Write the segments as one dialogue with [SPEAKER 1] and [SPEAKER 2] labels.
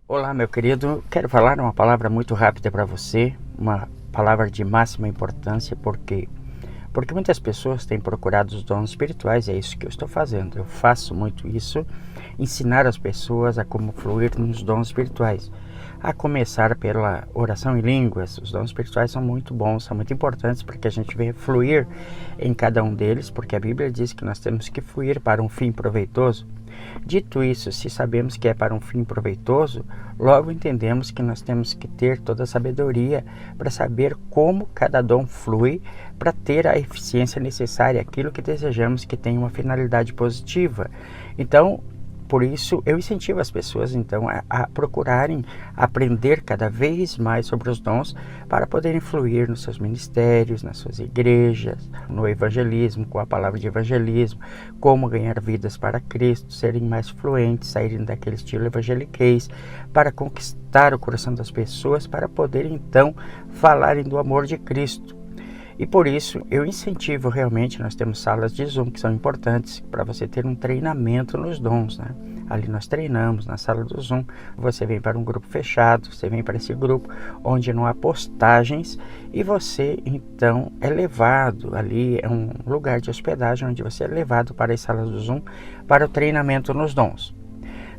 [SPEAKER 1] Olá, meu querido. Quero falar uma palavra muito rápida para você, uma palavra de máxima importância, porque muitas pessoas têm procurado os dons espirituais, é isso que eu estou fazendo. Eu faço muito isso, ensinar as pessoas a como fluir nos dons espirituais. A começar pela oração em línguas. Os dons espirituais são muito bons, são muito importantes para que a gente venha fluir em cada um deles, porque a Bíblia diz que nós temos que fluir para um fim proveitoso. Dito isso, se sabemos que é para um fim proveitoso, logo entendemos que nós temos que ter toda a sabedoria para saber como cada dom flui, para ter a eficiência necessária, aquilo que desejamos que tenha uma finalidade positiva. Então, por isso, eu incentivo as pessoas, então, a procurarem aprender cada vez mais sobre os dons para poderem fluir nos seus ministérios, nas suas igrejas, no evangelismo, com a palavra de evangelismo, como ganhar vidas para Cristo, serem mais fluentes, saírem daquele estilo evangeliquez, para conquistar o coração das pessoas, para poderem, então, falarem do amor de Cristo. E por isso eu incentivo realmente, nós temos salas de Zoom que são importantes para você ter um treinamento nos dons, né? Ali nós treinamos na sala do Zoom, você vem para um grupo fechado, você vem para esse grupo onde não há postagens e você então é levado, ali é um lugar de hospedagem onde você é levado para as salas do Zoom para o treinamento nos dons.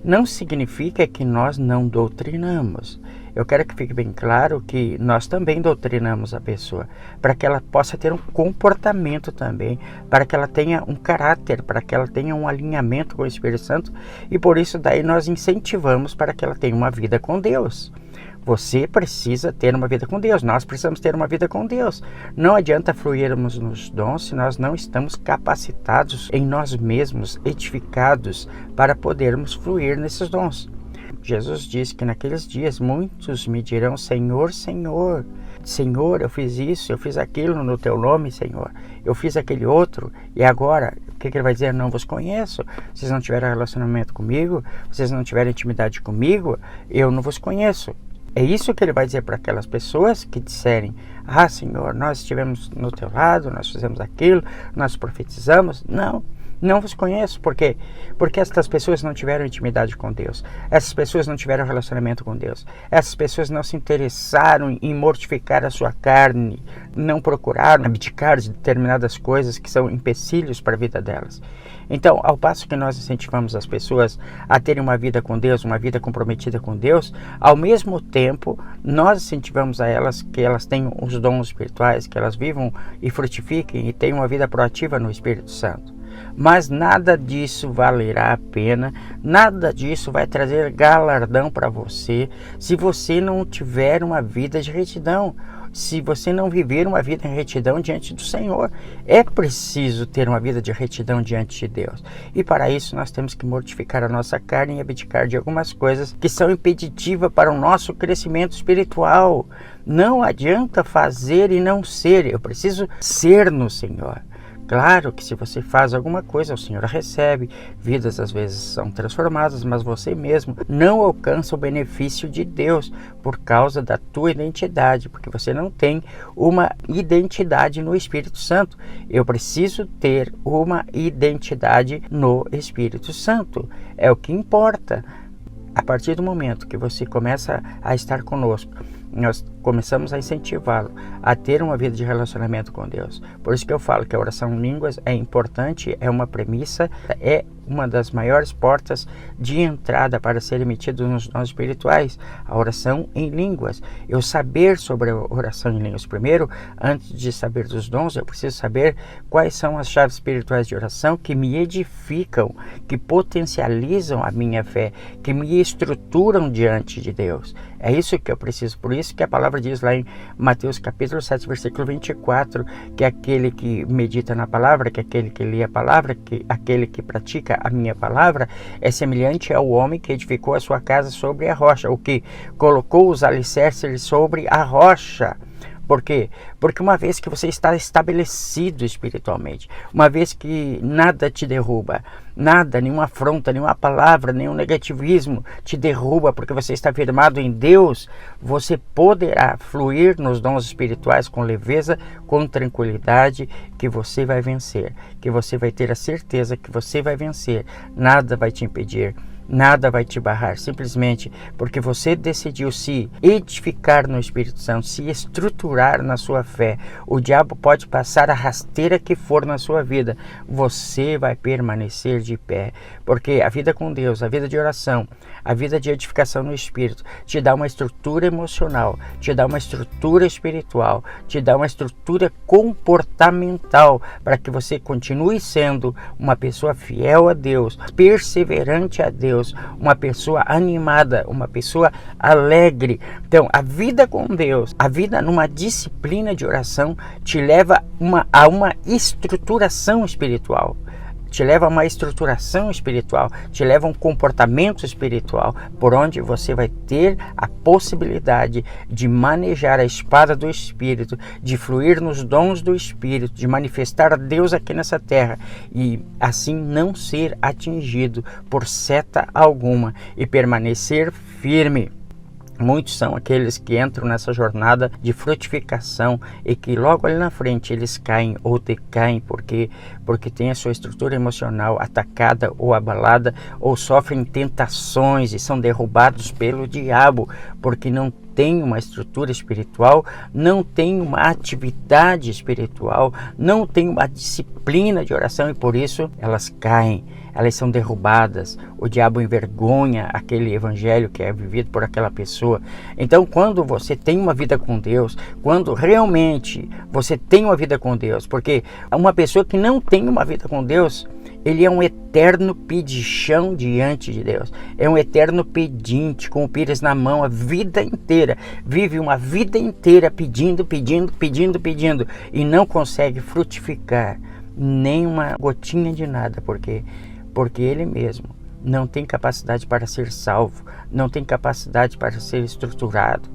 [SPEAKER 1] Não significa que nós não doutrinamos. Eu quero que fique bem claro que nós também doutrinamos a pessoa, para que ela possa ter um comportamento também, para que ela tenha um caráter, para que ela tenha um alinhamento com o Espírito Santo, e por isso daí nós incentivamos para que ela tenha uma vida com Deus. Você precisa ter uma vida com Deus, nós precisamos ter uma vida com Deus. Não adianta fluirmos nos dons se nós não estamos capacitados em nós mesmos, edificados, para podermos fluir nesses dons. Jesus disse que naqueles dias muitos me dirão: Senhor, Senhor, Senhor, eu fiz isso, eu fiz aquilo no teu nome, Senhor, eu fiz aquele outro, e agora, o que ele vai dizer? Não vos conheço. Vocês não tiveram relacionamento comigo, vocês não tiveram intimidade comigo, eu não vos conheço. É isso que ele vai dizer para aquelas pessoas que disserem: ah, Senhor, nós estivemos no teu lado, nós fizemos aquilo, nós profetizamos. Não vos conheço. Por quê? Porque essas pessoas não tiveram intimidade com Deus. Essas pessoas não tiveram relacionamento com Deus. Essas pessoas não se interessaram em mortificar a sua carne, não procuraram abdicar de determinadas coisas que são empecilhos para a vida delas. Então, ao passo que nós incentivamos as pessoas a terem uma vida com Deus, uma vida comprometida com Deus, ao mesmo tempo, nós incentivamos a elas que elas tenham os dons espirituais, que elas vivam e frutifiquem e tenham uma vida proativa no Espírito Santo. Mas nada disso valerá a pena, nada disso vai trazer galardão para você se você não tiver uma vida de retidão, se você não viver uma vida em retidão diante do Senhor. É preciso ter uma vida de retidão diante de Deus. E para isso nós temos que mortificar a nossa carne e abdicar de algumas coisas que são impeditivas para o nosso crescimento espiritual. Não adianta fazer e não ser. Eu preciso ser no Senhor. Claro que se você faz alguma coisa, o Senhor recebe, vidas às vezes são transformadas, mas você mesmo não alcança o benefício de Deus por causa da tua identidade, porque você não tem uma identidade no Espírito Santo. Eu preciso ter uma identidade no Espírito Santo, é o que importa. A partir do momento que você começa a estar conosco, nós começamos a incentivá-lo a ter uma vida de relacionamento com Deus. Por isso que eu falo que a oração em línguas é importante, é uma premissa, é uma das maiores portas de entrada para ser emitido nos dons espirituais, a oração em línguas. Eu saber sobre a oração em línguas primeiro, antes de saber dos dons, eu preciso saber quais são as chaves espirituais de oração que me edificam, que potencializam a minha fé, que me estruturam diante de Deus. É isso que eu preciso. Por isso que a palavra diz lá em Mateus capítulo 7, versículo 24, que aquele que medita na palavra, que aquele que lê a palavra, que aquele que pratica a minha palavra, é semelhante ao homem que edificou a sua casa sobre a rocha, o que colocou os alicerces sobre a rocha. Por quê? Porque uma vez que você está estabelecido espiritualmente, uma vez que nada te derruba, nada, nenhuma afronta, nenhuma palavra, nenhum negativismo te derruba, porque você está firmado em Deus, você poderá fluir nos dons espirituais com leveza, com tranquilidade, que você vai vencer, que você vai ter a certeza que você vai vencer, nada vai te impedir. Nada vai te barrar, simplesmente porque você decidiu se edificar no Espírito Santo, se estruturar na sua fé. O diabo pode passar a rasteira que for na sua vida, você vai permanecer de pé, porque a vida com Deus, a vida de oração, a vida de edificação no Espírito, te dá uma estrutura emocional, te dá uma estrutura espiritual, te dá uma estrutura comportamental, para que você continue sendo uma pessoa fiel a Deus, perseverante a Deus, uma pessoa animada, uma pessoa alegre. Então, a vida com Deus, a vida numa disciplina de oração, te leva a uma estruturação espiritual. Te leva a uma estruturação espiritual, te leva a um comportamento espiritual, por onde você vai ter a possibilidade de manejar a espada do Espírito, de fluir nos dons do Espírito, de manifestar a Deus aqui nessa terra e assim não ser atingido por seta alguma e permanecer firme. Muitos são aqueles que entram nessa jornada de frutificação e que logo ali na frente eles caem ou decaem porque têm a sua estrutura emocional atacada ou abalada, ou sofrem tentações e são derrubados pelo diabo porque não tem uma estrutura espiritual, não tem uma atividade espiritual, não tem uma disciplina de oração e por isso elas caem. Elas são derrubadas, o diabo envergonha aquele evangelho que é vivido por aquela pessoa. Então, quando você tem uma vida com Deus, quando realmente você tem uma vida com Deus, porque uma pessoa que não tem uma vida com Deus, ele é um eterno pedichão diante de Deus, é um eterno pedinte, com o pires na mão a vida inteira, vive uma vida inteira pedindo, e não consegue frutificar nem uma gotinha de nada, porque ele mesmo não tem capacidade para ser salvo, não tem capacidade para ser estruturado.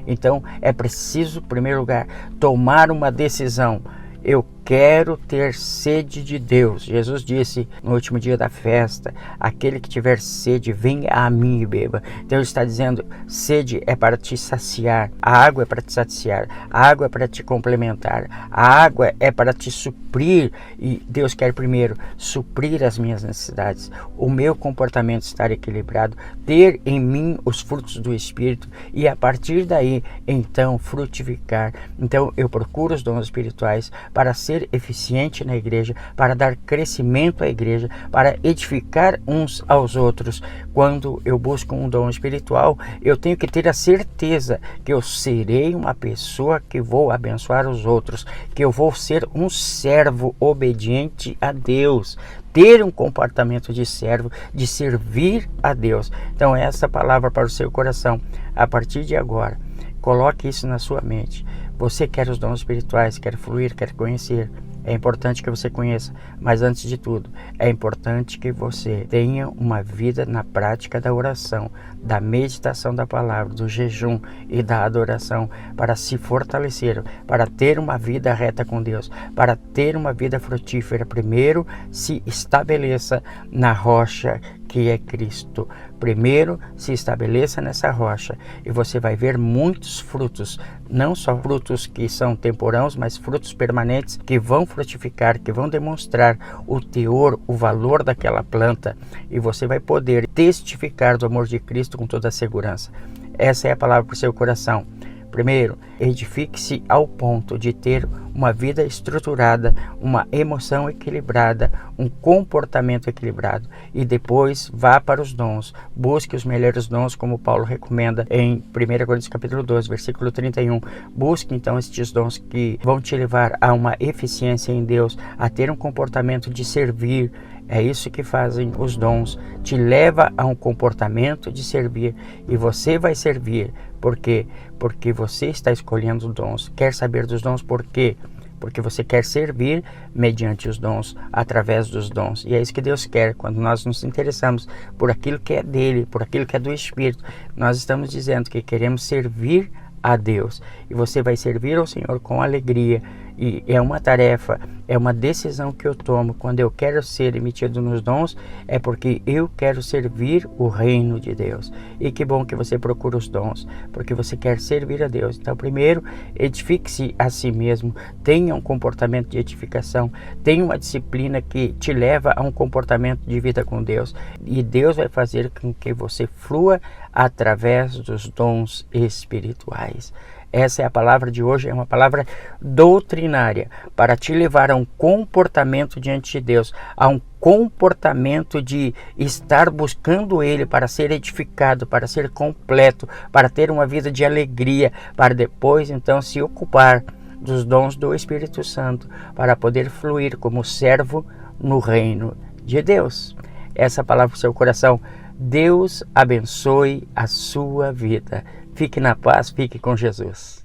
[SPEAKER 1] Então é preciso, em primeiro lugar, tomar uma decisão. Eu quero ter sede de Deus. Jesus disse no último dia da festa: aquele que tiver sede, venha a mim e beba. Então ele está dizendo, sede é para te saciar, a água é para te saciar, a água é para te complementar, a água é para te suprir. E Deus quer primeiro suprir as minhas necessidades, o meu comportamento estar equilibrado, ter em mim os frutos do Espírito e a partir daí então frutificar. Então eu procuro os dons espirituais para ser eficiente na igreja, para dar crescimento à igreja, para edificar uns aos outros. Quando eu busco um dom espiritual, eu tenho que ter a certeza que eu serei uma pessoa que vou abençoar os outros, que eu vou ser um servo obediente a Deus, ter um comportamento de servo, de servir a Deus. Então essa palavra para o seu coração, a partir de agora, coloque isso na sua mente. Você quer os dons espirituais, quer fluir, quer conhecer. É importante que você conheça, mas antes de tudo, é importante que você tenha uma vida na prática da oração, da meditação da palavra, do jejum e da adoração, para se fortalecer, para ter uma vida reta com Deus, para ter uma vida frutífera. Primeiro, se estabeleça na rocha que é Cristo. Primeiro, se estabeleça nessa rocha e você vai ver muitos frutos, não só frutos que são temporãos, mas frutos permanentes que vão frutificar, que vão demonstrar o teor, o valor daquela planta, e você vai poder testificar do amor de Cristo com toda a segurança. Essa é a palavra para o seu coração. Primeiro, edifique-se ao ponto de ter uma vida estruturada, uma emoção equilibrada, um comportamento equilibrado. E depois vá para os dons, busque os melhores dons, como Paulo recomenda em 1 Coríntios capítulo 12, versículo 31. Busque então estes dons que vão te levar a uma eficiência em Deus, a ter um comportamento de servir. É isso que fazem os dons, te leva a um comportamento de servir, e você vai servir. Por quê? Porque você está escolhendo dons. Quer saber dos dons por quê? Porque você quer servir mediante os dons, através dos dons. E é isso que Deus quer. Quando nós nos interessamos por aquilo que é dele, por aquilo que é do Espírito, nós estamos dizendo que queremos servir a Deus. E você vai servir ao Senhor com alegria E é uma tarefa, é uma decisão que eu tomo quando eu quero ser emitido nos dons, é porque eu quero servir o reino de Deus. E que bom que você procura os dons, porque você quer servir a Deus. Então, primeiro, edifique-se a si mesmo, tenha um comportamento de edificação, tenha uma disciplina que te leva a um comportamento de vida com Deus. E Deus vai fazer com que você flua através dos dons espirituais. Essa é a palavra de hoje, é uma palavra doutrinária para te levar a um comportamento diante de Deus, a um comportamento de estar buscando Ele para ser edificado, para ser completo, para ter uma vida de alegria, para depois então se ocupar dos dons do Espírito Santo, para poder fluir como servo no reino de Deus. Essa palavra para o seu coração. Deus abençoe a sua vida. Fique na paz, fique com Jesus.